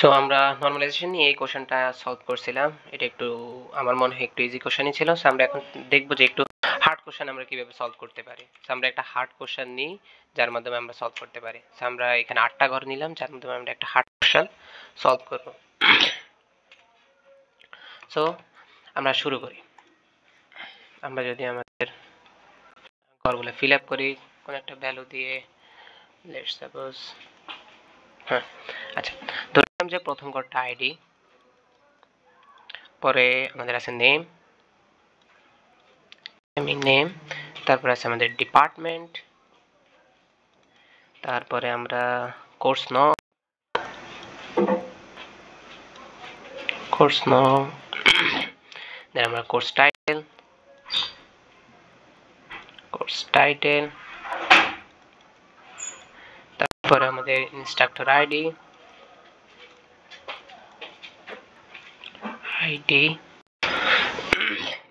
So আমরা normalisation নিয়ে এই কোশ্চেনটা সলভ করছিলাম। এটা একটু আমার মনে হয় একটু ইজি কোশ্চেনই ছিল। সো আমরা এখন দেখব যে একটু হার্ড কোশ্চেন আমরা কিভাবে সলভ করতে পারি। সো আমরা একটা হার্ড কোশ্চেন নিই যার মাধ্যমে আমরা সলভ করতে পারি। সো আমরা এখানে 8টা ঘর নিলাম যার মাধ্যমে আমরা একটা হার্ড কোশ্চেন সলভ করব। সো আমরা শুরু করি। আমরা যদি আমাদের ঘরগুলো ফিল আপ করি কোন একটা ভ্যালু দিয়ে, লেটস সাপোজ আচ্ছা ধরলাম যে প্রথম ঘরটা আইডি, পরে আমাদের আছে নেম, নেম, তারপর আছে আমাদের ডিপার্টমেন্ট, তারপরে আমরা কোর্স নাম, দেন আমরা কোর্স টাইটেল, তারপরে আমাদের ইনস্ট্রাক্টর আইডি,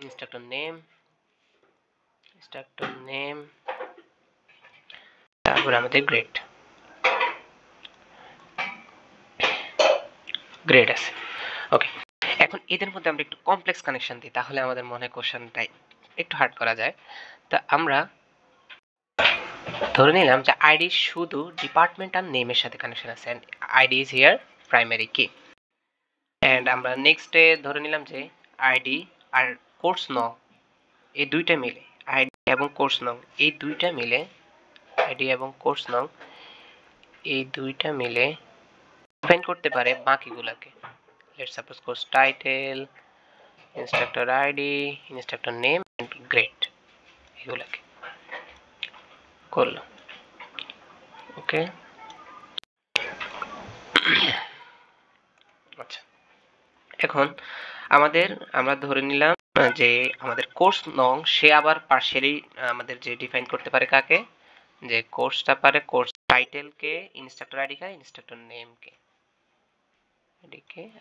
ইনস্ট্রাক্টর নেম, তারপরে আমাদের গ্রেড আছে। ওকে, এখন এদের মধ্যে আমরা একটু কমপ্লেক্স কানেকশন দিই, তাহলে আমাদের মনে হয় কোশ্চেনটাই একটু হার্ড করা যায়। তা আমরা ধরে নিলাম যে আইডি শুধু ডিপার্টমেন্ট আর নেমের সাথে কানেকশন আছে, and ID is here primary key. And আমরা নেক্সটে ধরে নিলাম যে আইডি আর কোর্স নং এই দুইটা মিলে, আইডি এবং কোর্স নং এই দুইটা মিলে ডিফাইন করতে পারে বাকিগুলোকে। Let's suppose course title, instructor ID, instructor name and grade, এগুলোকে করলো। ওকে, আচ্ছা এখন আমরা ধরে নিলাম যে আমাদের কোর্স নং সে আবার পার্শিয়ালি আমাদের যে ডিফাইন করতে পারে কাকে, যে কোর্সটা পারে কোর্স টাইটেলকে, ইনস্ট্রাক্টর আইডিকে, ইনস্ট্রাক্টর নেমকে,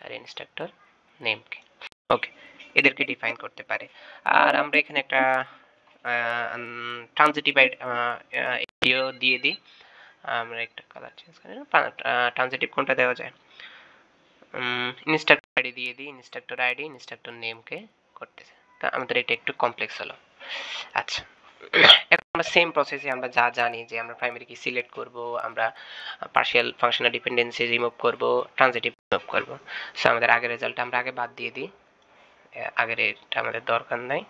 আর ইনস্ট্রাক্টর নেমকে। ওকে, এদেরকে ডিফাইন করতে পারে। আর আমরা এখানে একটা ট্রানজিটিভ এডিও দিয়ে দিই। আমরা একটা কালার চেঞ্জ করি, ট্রানজিটিভ কোনটা দেওয়া যায়, ইনস্ট্রাক্টর আইডি দিয়ে দিই, ইনস্ট্রাক্টর আইডি ইনস্ট্রাক্টর নেমকে করতেছে। তা আমাদের এটা একটু কমপ্লেক্স হলো। আচ্ছা এখন আমরা সেম প্রসেসে আমরা যা জানি যে আমরা প্রাইমারি কি সিলেক্ট করব, আমরা পার্শিয়াল ফাংশনাল ডিপেন্ডেন্সি রিমুভ করব, ট্রানজিটিভ রিমুভ করব। সো আমাদের আগের রেজাল্টটা আমরা আগে বাদ দিয়ে দিই, আগের এটা আমাদের দরকার নাই।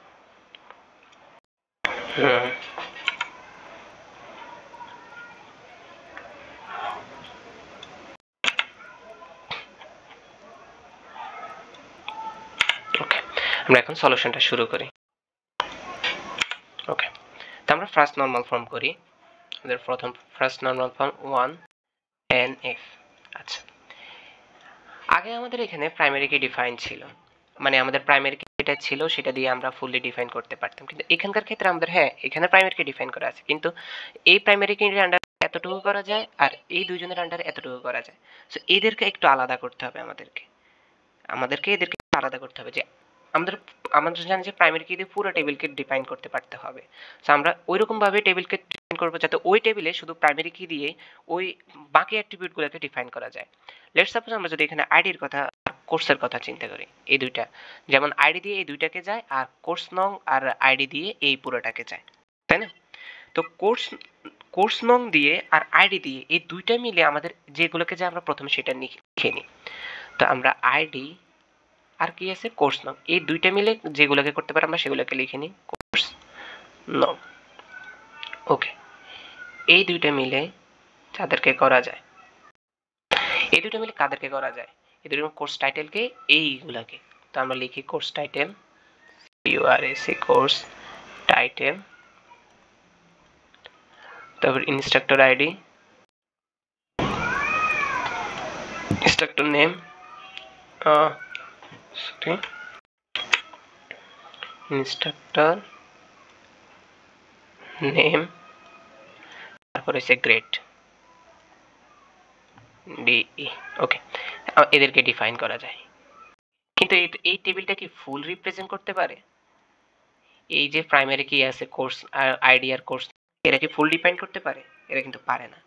ওকে, আমরা এখন সলিউশনটা শুরু করি। ওকে, তো আমরা ফার্স্ট নরমাল ফর্ম করি। আমাদের প্রথম ফার্স্ট নরমাল ফর্ম 1NF। আচ্ছা, আগে আমাদের এখানে প্রাইমারি কি ডিফাইন ছিল, মানে আমাদের প্রাইমারি কি যেটা ছিল সেটা দিয়ে আমরা ফুললি ডিফাইন করতে পারতাম, কিন্তু এখানকার ক্ষেত্রে আমাদের এখানে প্রাইমারি কি ডিফাইন করা আছে, কিন্তু এই প্রাইমারি কি আন্ডার এতটুকু করা যায় আর এই দুইজনের আন্ডার এতটুকু করা যায়। সো এদেরকে একটু আলাদা করতে হবে, এদেরকে আলাদা করতে হবে। যে আমাদের জানি যে প্রাইমারি কি দিয়ে পুরো টেবিলকে ডিফাইন করতে পারতে হবে। সো আমরা ওইরকম ভাবে টেবিলকে ডিফাইন করবো যাতে ওই টেবিলে শুধু প্রাইমারি কি দিয়ে ওই বাকি অ্যাট্রিবিউটগুলোকে ডিফাইন করা যায়। লেটস সাপোজ আমরা যদি এখানে আইডির কথা আর কোর্সের কথা চিন্তা করি, এই দুইটা যেমন আইডি দিয়ে এই দুইটাকে যায় আর কোর্স নং আর আইডি দিয়ে এই পুরোটাকে যায়, তাই না? তো কোর্স নং দিয়ে আর আইডি দিয়ে এই দুইটা মিলে আমাদের যেগুলোকে যায় আমরা প্রথমে সেটা লিখে নিই। তো আমরা আইডি আর কি আছে কোর্স নং, এই দুইটা মিলে যেগুলোকে করতে পারে আমরা সেগুলোকে লিখে নিই কোর্স নং। ওকে, এই দুইটা মিলে যাদেরকে করা যায়, এই দুইটা মিলে কাদেরকে করা যায়, এই দুটো কোর্স টাইটেলকে এইগুলাকে। তো আমরা লিখি কোর্স টাইটেল, ইউআরএসি কোর্স টাইটেল, তারপর instructor ID, instructor name, instructor name, তারপর হচ্ছে গ্রেড ডিই। ওকে, এদেরকে ডিফাইন করা যায়, কিন্তু এই টেবিলটা কি ফুল রিপ্রেজেন্ট করতে পারে? এই যে প্রাইমারি কি আছে কোর্স আর আইডি আর কোর্স, এরা কি ফুল ডিফাইন করতে পারে? এরা কিন্তু পারে না।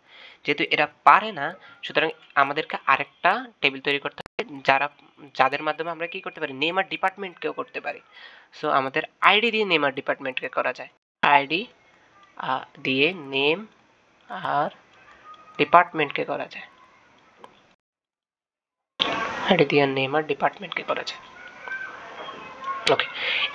যেহেতু এরা পারে না, সুতরাং আমাদেরকে আরেকটা টেবিল তৈরি করতে হবে যাদের মাধ্যমে আমরা কি করতে পারি, নেম আর ডিপার্টমেন্টকেও করতে পারি। সো আমাদের আইডি দিয়ে নেম আর ডিপার্টমেন্টকে করা যায়, আইডি দিয়ে নেম আর ডিপার্টমেন্টকে করা যায়, আইডি দিয়ে নেম আর ডিপার্টমেন্টকে করা যায়। ওকে,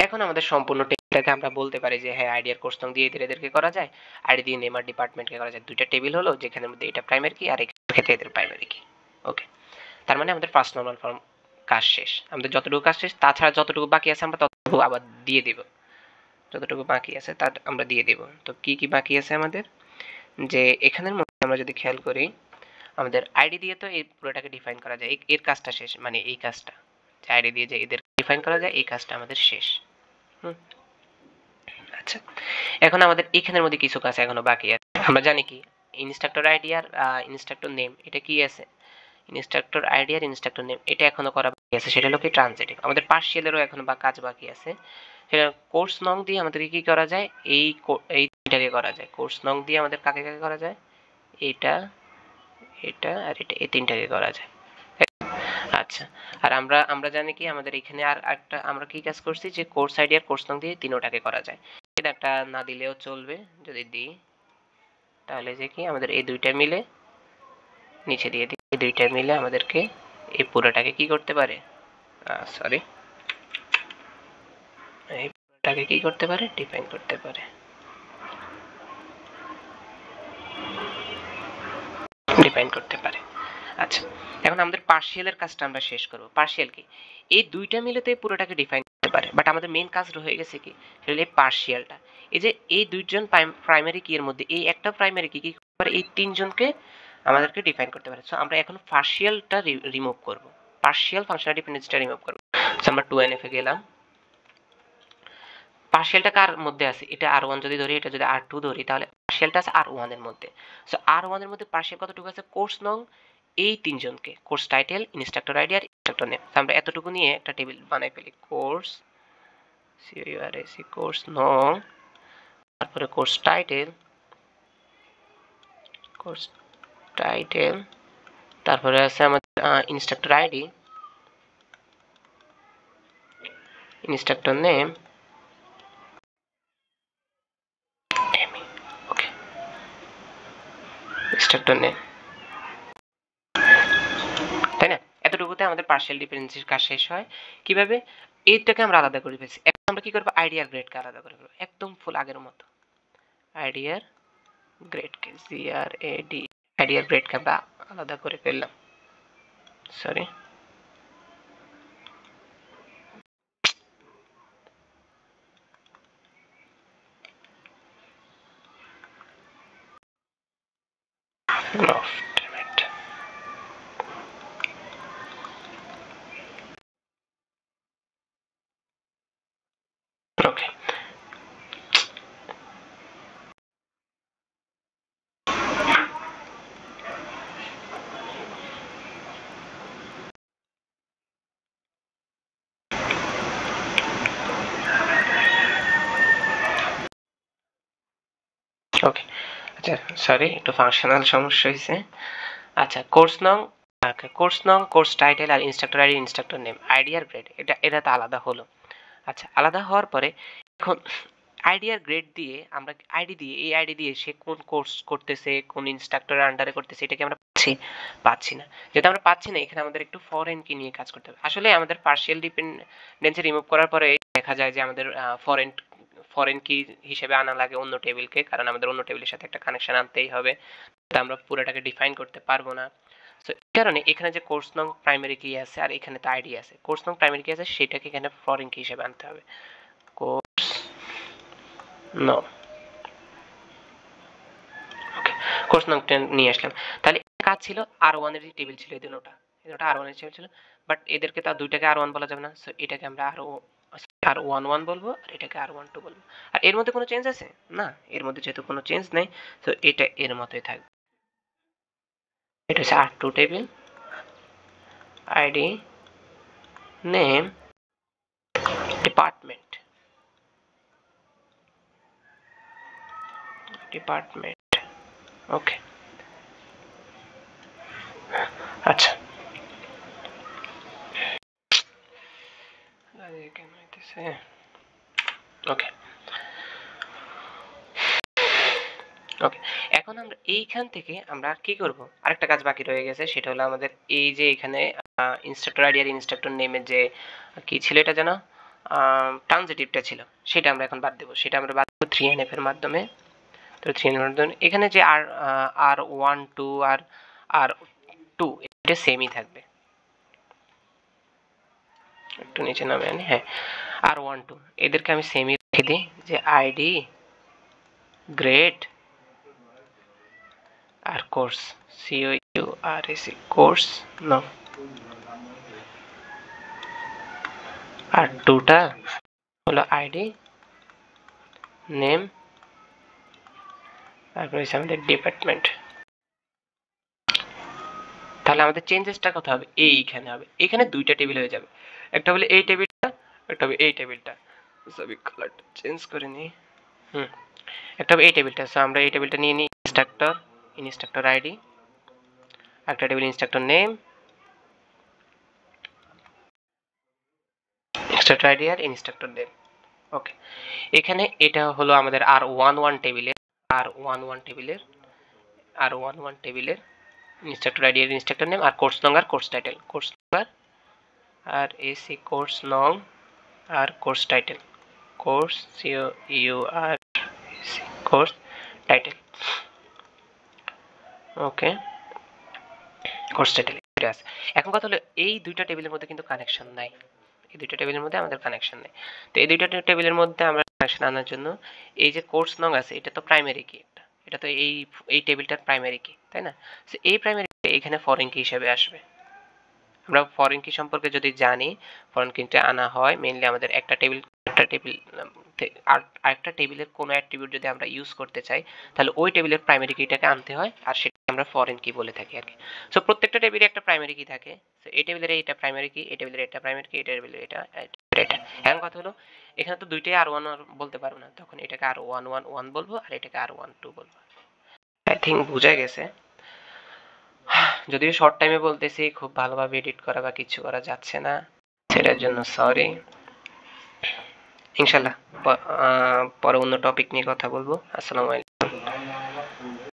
এখন আমাদের সম্পূর্ণ টেবিলটাকে আমরা বলতে পারি যে হ্যাঁ আইডি আর কোর্স নং দিয়ে এদেরকে করা যায়, আইডি দিয়ে নেম আর ডিপার্টমেন্টকে করা যায়। দুইটা টেবিল হলো যেখানে মধ্যে এটা প্রাইমারি কি আর এক্ষেত্রে এদের প্রাইমারি কি। ওকে, তার মানে আমাদের ফার্স্ট নরমাল ফর্ম কাজ শেষ। আমাদের যতটুকু কাজ শেষ, তাছাড়া যতটুকু বাকি আছে আমরা ততটুকু আবার দিয়ে দেব, যতটুকু বাকি আছে তা আমরা দিয়ে দেব। তো কি কি বাকি আছে আমাদের, যে এখানের মধ্যে আমরা যদি খেয়াল করি, আমাদের আইডি দিয়ে তো এই পুরোটাকে ডিফাইন করা যায়, এর কাজটা শেষ, মানে এই কাজটা আইডি দিয়ে যে এদের ডিফাইন করা যায় এই কাজটা আমাদের শেষ। আচ্ছা, এখন আমাদের এখানের মধ্যে কিছু কাজ এখনো বাকি আছে। আমরা জানি কি ইনস্ট্রাক্টর আইডি আর ইনস্ট্রাক্টর নেম, এটা কি আছে, ইনস্ট্রাক্টর আইডি আর ইনস্ট্রাক্টর নেম, এটা এখনো করা বাকি আছে, সেটা হলো কি ট্রানজিটিভ। আমাদের পার্শিয়ালেরও এখনো কাজ বাকি আছে, সেটা কোর্স নং দিয়ে আমাদেরকে কি করা যায়, এইটাকে করা যায়। কোর্স নং দিয়ে আমাদের কাকে কাকে করা যায়, এটা এটা আর এটা, এই তিনটাকে করা যায়। আচ্ছা, আর আমরা জানি কি আমাদের এখানে আর একটা আমরা কি কাজ করছি, যে কোর্স আইডি আর কোর্স নং দিয়ে তিনটাকে করা যায়। এটা একটা না দিলেও চলবে, যদি দিই তাহলে যে কি আমাদের এই দুইটা মিলে নিচে দিয়ে দিই, এই দুইটা মিলে আমাদেরকে এই পুরোটাকে কি করতে পারে, সরি, এই পুরোটাকে কি করতে পারে, ডিফাইন করতে পারে, ডিফাইন করতে পারে। আচ্ছা, এখন আমাদের পার্শিয়ালের কাজটা আমরা শেষ করব। পার্শিয়াল কি, এই দুইটা মিলে তো এই পুরোটাকে ডিফাইন করতে পারে, বাট আমাদের মেইন কাজ হয়ে গেছে কি, সেটা এই পার্শিয়ালটা। এই যে এই দুইজন প্রাইমারি কি এর মধ্যে এই একটা প্রাইমারি কি কি করতে পারে, এই তিনজনকে আমাদেরকে ডিফাইন করতে পারে। সো আমরা এখন পার্শিয়ালটা রিমুভ করব, পার্শিয়াল ফাংশনাল ডিপেন্ডেন্সিটা রিমুভ করব। সো আমরা 2NF এ গেলাম, পার্শিয়ালটা কার মধ্যে আছে, এটা R1 যদি ধরি, এটা যদি R2 ধরি, তাহলে পার্শিয়ালটা আছে R1 এর মধ্যে। সো R1 এর মধ্যে পার্শিয়াল কতটুকু আছে, কোর্স নং এই তিনজনকে, কোর্স টাইটেল, ইনস্ট্রাক্টর আইডি আর ইনস্ট্রাক্টর নেম। আমরা এতটুকু নিয়ে একটা টেবিল বানাই ফেলি, কোর্স COURSE কোর্স নং, তারপরে কোর্স টাইটেল, কোর্স টাইটেল, তারপরে আছে আমাদের ইনস্ট্রাক্টর আইডি, ইনস্ট্রাক্টর নেম, ওকে, ইনস্ট্রাক্টর নেম, তাই না? এতটুকুতে আমাদের পার্শিয়াল ডিপেন্ডেন্সির কাজ শেষ হয়। কিভাবে, এইটাকে আমরা আলাদা করে ফেলছি। এখন আমরা কি করবো, আইডি আর গ্রেডকে আলাদা করে ফেলবো, একদম ফুল আগের মতো। আইডি আর গ্রেডকে, GRAD, আইডি আর গ্রেডকে আমরা আলাদা করে ফেললাম, সরি, ওকে। ওকে, আচ্ছা, সরি, একটু ফাংশনাল সমস্যা হয়েছে। আচ্ছা, কোর্স নং, কোর্স টাইটেল আর instructor ID, instructor name, ID আর গ্রেড, এটা তো আলাদা হলো। আচ্ছা, আলাদা হওয়ার পরে এখন আইডি আর গ্রেড দিয়ে আমরা আইডি দিয়ে, এই আইডি দিয়ে সে কোন কোর্স করতেছে, কোন ইনস্ট্রাক্টরের আন্ডারে করতেছে, এটা কি আমরা পাচ্ছি না। যেটা আমরা পাচ্ছি না, এখানে আমাদের একটু ফরেন কি নিয়ে কাজ করতে হবে। আসলে আমাদের পার্শিয়াল ডিপেন্ডেন্সি রিমুভ করার পরে দেখা যায় যে আমাদের ফরেন ফরেন কি হিসেবে আনা লাগে অন্য টেবিলকে, কারণ আমাদের অন্য টেবিলের সাথে একটা কানেকশন আনতেই হবে, আমরা পুরোটাকে ডিফাইন করতে পারবো না। সো এই কারণে এখানে যে কোর্স নং প্রাইমারি কি আছে আর এখানে তো আইডি আছে, কোর্স নং প্রাইমারি কি আছে সেটাকে এখানে ফরেন কি হিসেবে আনতে হবে, কোর্স নং, ওকে, কোর্স নং নিয়ে আসলাম। তাহলে কাজ ছিল R1 এর টেবিল ছিল, এই দুটোটা R1 এর টেবিল ছিল, বাট এদেরকে তো দুইটাকে R1 বলা যাবে না। সো এটাকে আমরা R11 বলবো আর এটাকে R12 বলবো। আর এর মধ্যে কোনো চেঞ্জ আছে না, এর মধ্যে যেহেতু কোনো চেঞ্জ নেই, তো এটা এর মতোই থাকবে। এটা হচ্ছে R2 table, ID, name, department, okay. আচ্ছা কেন হইতেছে ওকে ওকে এখন আমরা এইখান থেকে আমরা কি করব আরেকটা কাজ বাকি রয়ে গেছে সেটা হলো আমাদের এই যে এখানে ইনস্ট্রাক্টর আইডি আর ইনস্ট্রাক্টর নেমের যে কি ছিল এটা যেন ট্রানজিটিভটা ছিল সেটা আমরা এখন বাদ দেব সেটা আমরা বাদ দেব 3NF এর মাধ্যমে তো 3NF এর মাধ্যমে এখানে যে আর 1 2 আর 2 এটা সেমই থাকবে একটু নিচে নামে আনি হ্যাঁ আর 1 2 এদেরকে আমি সেমই রেখে দিই যে আইডি গ্রেড আর কোর্স COURS কোর্স নাও আর টুটা হলো আইডি নেম তারপর হচ্ছে আমাদের ডিপার্টমেন্ট তাহলে আমাদের চেঞ্জেসটা কোথায় হবে এইখানে হবে এখানে দুইটা টেবিল হয়ে যাবে একটা হলো এই টেবিলটা একটা হবে এই টেবিলটা সবই কালারটা চেঞ্জ করে নিই একটা হবে এই টেবিলটা সো আমরা এই টেবিলটা নিয়ে নিই ইনস্ট্রাক্টর আইডি একটা table instructor name instructor ID আর ইনস্ট্রাক্টর নেম ওকে এখানে এটা হলো আমাদের R11 টেবিলের ইনস্ট্রাক্টর আইডি আর ইনস্ট্রাক্টর নেম আর কোর্স নং আর কোর্স টাইটেল আর এসি কোর্স নং আর course title course course title okay course title আছে এখন কথা হলো এই দুইটা টেবিলের মধ্যে কিন্তু কানেকশন নাই এই দুইটা টেবিলের মধ্যে আমাদের কানেকশন নেই তো এই দুইটা টেবিলের মধ্যে আমরা কানেকশন আনার জন্য এই যে কোর্স নং আছে এটা তো প্রাইমারি কি এটা তো এই টেবিলটার প্রাইমারি কি তাই না সো এই প্রাইমারি এখানে ফরেন কি হিসেবে আসবে আমরা ফরেন কি সম্পর্কে যদি জানি ফরেন কিটা আনা হয় মেইনলি আমাদের একটা টেবিল আর একটা টেবিলের কোনো অ্যাট্রিবিউট যদি আমরা ইউজ করতে চাই তাহলে ওই টেবিলের প্রাইমারি কিটাকে আনতে হয় আর সেটা আমরা ফরেন কি বলে থাকি আর কি সো প্রত্যেকটা টেবিলে একটা প্রাইমারি কি থাকে সো এই টেবিলের এটা প্রাইমারি কি এই টেবিলের এটা প্রাইমারি কি এই টেবিলের এটা এখন কথা হলো এখানে তো দুইটাই R1 বলতে পারবো না তখন এটাকে R111 বলবো আর এটাকে R12 বলবো আই থিংক বুঝা গেছে যদিও শর্ট টাইমে বলতেছি খুব ভালোভাবে এডিট করা বা কিছু করা যাচ্ছে না সেটার জন্য সরি ইনশাআল্লাহ পরে অন্য টপিক নিয়ে কথা বলবো আসসালামু আলাইকুম